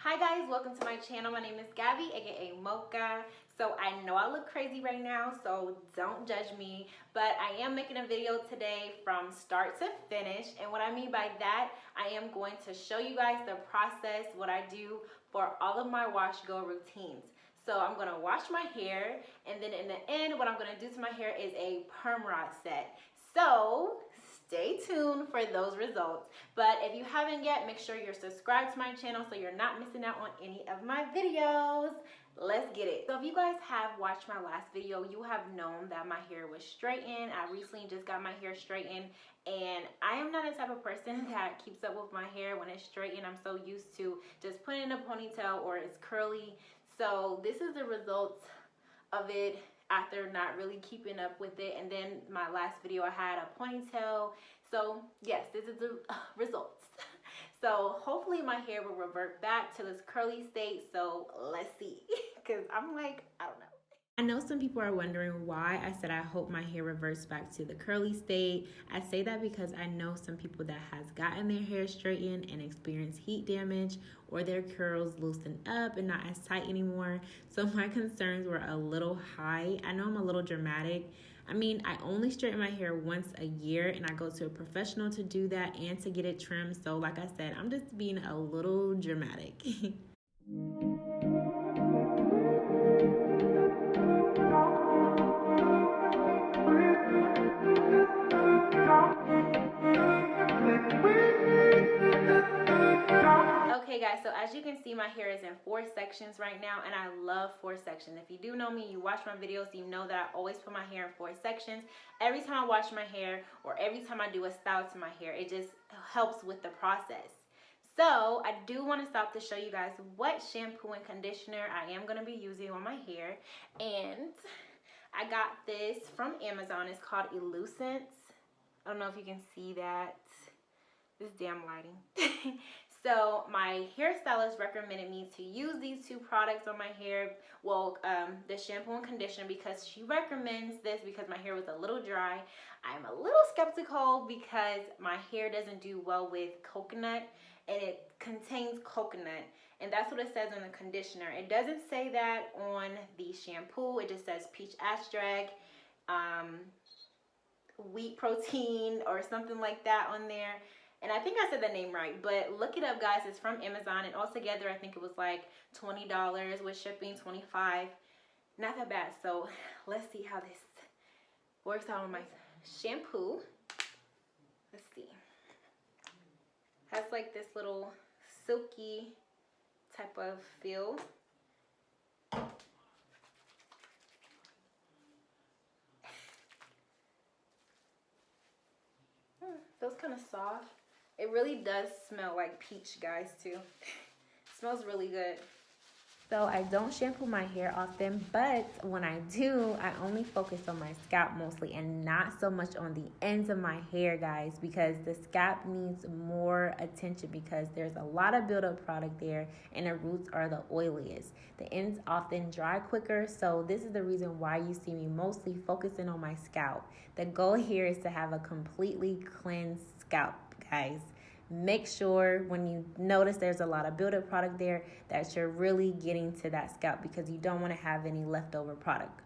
Hi guys, welcome to my channel. My name is Gabby, aka Mocha. So I know I look crazy right now, so don't judge me, but I am making a video today from start to finish. And what I mean by that, I am going to show you guys the process, what I do for all of my wash go routines. So I'm gonna wash my hair, and then in the end, what I'm gonna do to my hair is a perm rod set. So stay tuned for those results. But if you haven't yet, make sure you're subscribed to my channel so you're not missing out on any of my videos. Let's get it. So if you guys have watched my last video, you have known that my hair was straightened. I recently just got my hair straightened, and I am not the type of person that keeps up with my hair when it's straightened. I'm so used to just putting in a ponytail or it's curly. So this is the results of it after not really keeping up with it. And then my last video I had a ponytail. So yes, this is the results. So hopefully my hair will revert back to this curly state. So let's see, because I'm like, I don't know. I know some people are wondering why I said I hope my hair reverts back to the curly state. I say that because I know some people that has gotten their hair straightened and experienced heat damage, or their curls loosened up and not as tight anymore. So my concerns were a little high. I know I'm a little dramatic. I mean, I only straighten my hair once a year, and I go to a professional to do that and to get it trimmed. So like I said, I'm just being a little dramatic. Okay guys, so as you can see, my hair is in 4 sections right now, and I love 4 sections. If you do know me, you watch my videos, you know that I always put my hair in 4 sections. Every time I wash my hair or every time I do a style to my hair, it just helps with the process. So I do want to stop to show you guys what shampoo and conditioner I am going to be using on my hair. And I got this from Amazon. It's called Eluence. I don't know if you can see that. This damn lighting. So my hairstylist recommended me to use these 2 products on my hair. Well, the shampoo and conditioner, because she recommends this because my hair was a little dry. I'm a little skeptical because my hair doesn't do well with coconut, and it contains coconut, and that's what it says on the conditioner. It doesn't say that on the shampoo. It just says peach extract, wheat protein, or something like that on there. And I think I said the name right, but look it up, guys. It's from Amazon, and altogether I think it was like $20 with shipping, $25. Not that bad. So let's see how this works out on my shampoo. Let's see. Has like this little silky type of feel. Feels kind of soft. It really does smell like peach, guys, too. Smells really good. So I don't shampoo my hair often, but when I do, I only focus on my scalp mostly and not so much on the ends of my hair, guys, because the scalp needs more attention because there's a lot of buildup product there, and the roots are the oiliest. The ends often dry quicker, so this is the reason why you see me mostly focusing on my scalp. The goal here is to have a completely cleansed scalp, guys. Make sure when you notice there's a lot of buildup product there that you're really getting to that scalp, because you don't want to have any leftover product.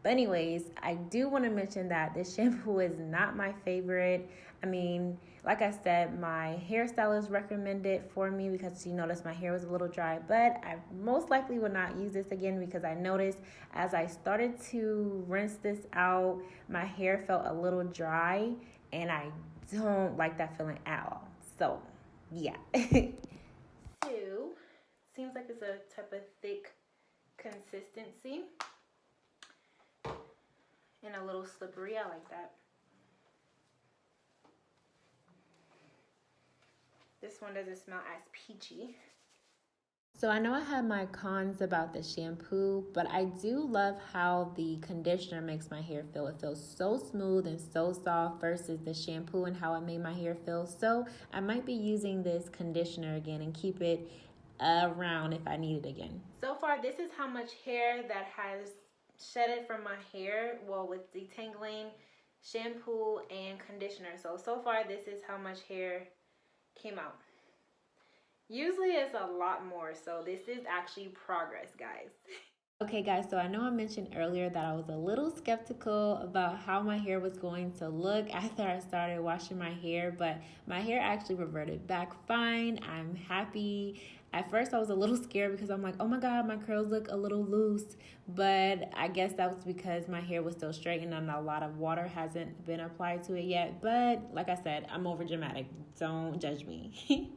But anyways, I do want to mention that this shampoo is not my favorite. I mean, like I said, my hairstylist recommended it for me because she noticed my hair was a little dry, but I most likely would not use this again because I noticed as I started to rinse this out, my hair felt a little dry, and I don't like that feeling at all. So, yeah. 2, seems like it's a type of thick consistency and a little slippery. I like that. This one doesn't smell as peachy. So I know I have my cons about the shampoo, but I do love how the conditioner makes my hair feel. It feels so smooth and so soft versus the shampoo and how it made my hair feel. So I might be using this conditioner again and keep it around if I need it again. So far, this is how much hair that has shedded from my hair, well, with detangling, shampoo, and conditioner. So far, this is how much hair came out. Usually it's a lot more, so this is actually progress, guys. Okay guys, so I know I mentioned earlier that I was a little skeptical about how my hair was going to look after I started washing my hair, but my hair actually reverted back fine. I'm happy. At first I was a little scared because I'm like, oh my god, my curls look a little loose, but I guess that was because my hair was still straightened and a lot of water hasn't been applied to it yet. But like I said, I'm over dramatic. Don't judge me.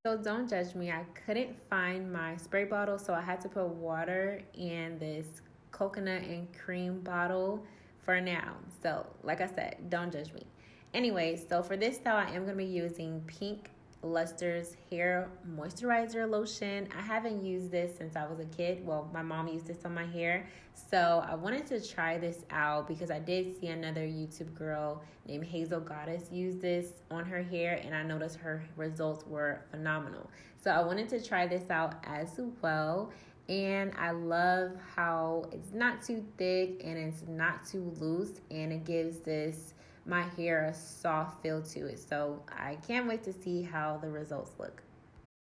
So don't judge me. I couldn't find my spray bottle, so I had to put water in this coconut and cream bottle for now. So like I said, don't judge me. Anyway, so for this style, I am going to be using pink Luster's hair moisturizer lotion. I haven't used this since I was a kid. Well, my mom used this on my hair, so I wanted to try this out because I did see another YouTube girl named Hazel Goddess use this on her hair, and I noticed her results were phenomenal. So I wanted to try this out as well, and I love how it's not too thick and it's not too loose, and it gives my hair a soft feel to it. So I can't wait to see how the results look.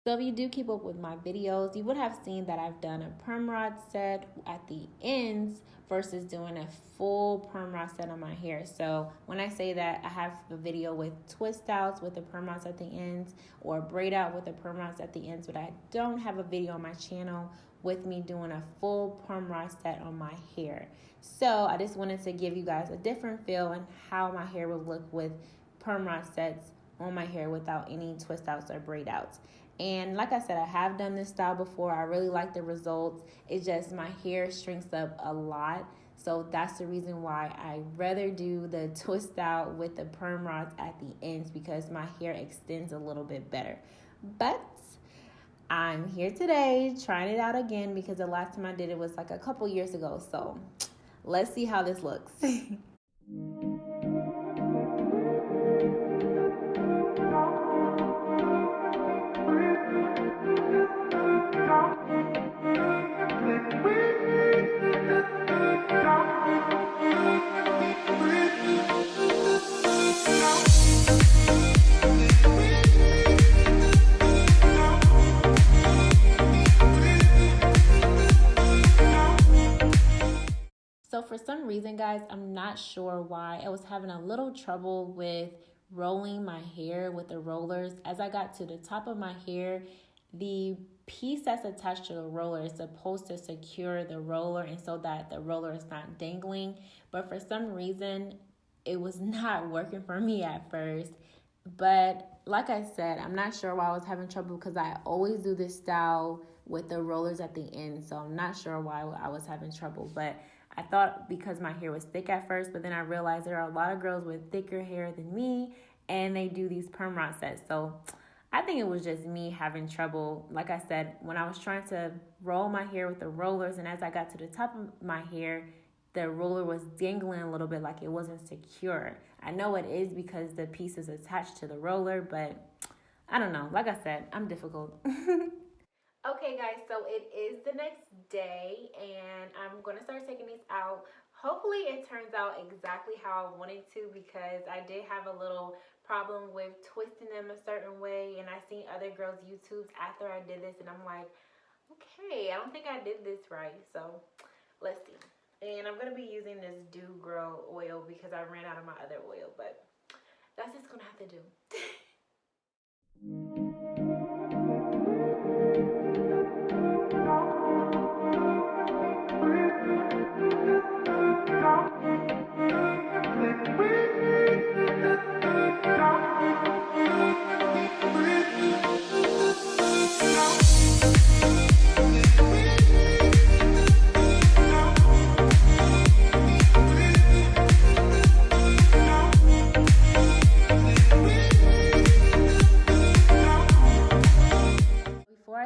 So if you do keep up with my videos, you would have seen that I've done a perm rod set at the ends versus doing a full perm rod set on my hair. So when I say that, I have a video with twist outs with the perm rods at the ends or braid out with the perm rods at the ends, but I don't have a video on my channel with me doing a full perm rod set on my hair. So I just wanted to give you guys a different feel and how my hair will look with perm rod sets on my hair without any twist outs or braid outs. And like I said, I have done this style before. I really like the results. It's just my hair shrinks up a lot. So that's the reason why I rather do the twist out with the perm rods at the ends, because my hair extends a little bit better. But I'm here today trying it out again because the last time I did it was like a couple years ago. So let's see how this looks. So for some reason, guys, I'm not sure why, I was having a little trouble with rolling my hair with the rollers. As I got to the top of my hair, the piece that's attached to the roller is supposed to secure the roller and so that the roller is not dangling. But for some reason, it was not working for me at first. But like I said, I'm not sure why I was having trouble because I always do this style with the rollers at the end. So I'm not sure why I was having trouble. But I thought because my hair was thick at first, but then I realized there are a lot of girls with thicker hair than me, and they do these perm rod sets. So I think it was just me having trouble. Like I said, when I was trying to roll my hair with the rollers, and as I got to the top of my hair, the roller was dangling a little bit, like it wasn't secure. I know it is because the piece is attached to the roller, but I don't know. Like I said, I'm difficult. Okay guys, so it is the next day and I'm going to start taking these out. Hopefully it turns out exactly how I wanted to, because I did have a little problem with twisting them a certain way, and I seen other girls' YouTubes after I did this and I'm like, okay, I don't think I did this right. So let's see. And I'm going to be using this Dew Grow oil because I ran out of my other oil, but that's just going to have to do.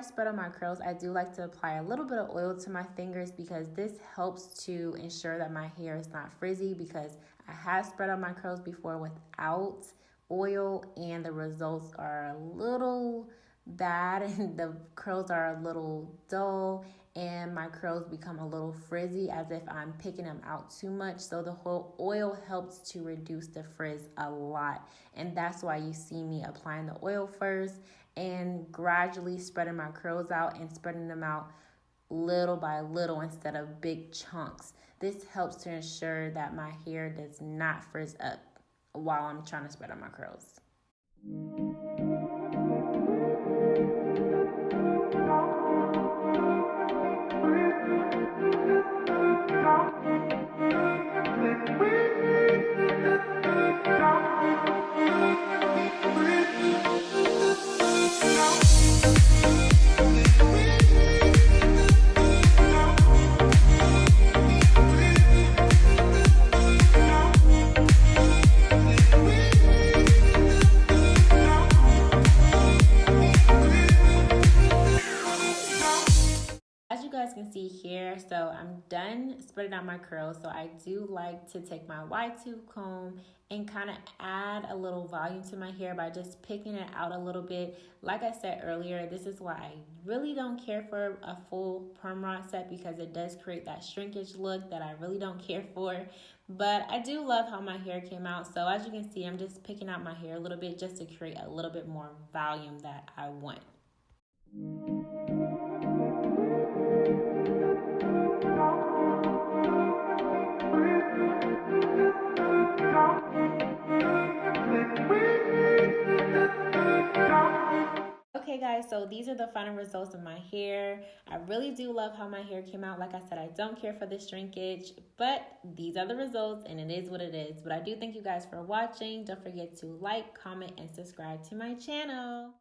Spread on my curls, I do like to apply a little bit of oil to my fingers because this helps to ensure that my hair is not frizzy, because I have spread out my curls before without oil, and the results are a little bad, and the curls are a little dull, and my curls become a little frizzy as if I'm picking them out too much. So the whole oil helps to reduce the frizz a lot, and that's why you see me applying the oil first and gradually spreading my curls out and spreading them out little by little instead of big chunks. This helps to ensure that my hair does not frizz up while I'm trying to spread out my curls. Can see here, so I'm done spreading out my curls. So I do like to take my wide tooth comb and kind of add a little volume to my hair by just picking it out a little bit. Like I said earlier, this is why I really don't care for a full perm rod set, because it does create that shrinkage look that I really don't care for. But I do love how my hair came out. So as you can see, I'm just picking out my hair a little bit just to create a little bit more volume that I want. Okay guys, so these are the final results of my hair. I really do love how my hair came out. Like I said, I don't care for the shrinkage, but these are the results and it is what it is. But I do thank you guys for watching. Don't forget to like, comment, and subscribe to my channel.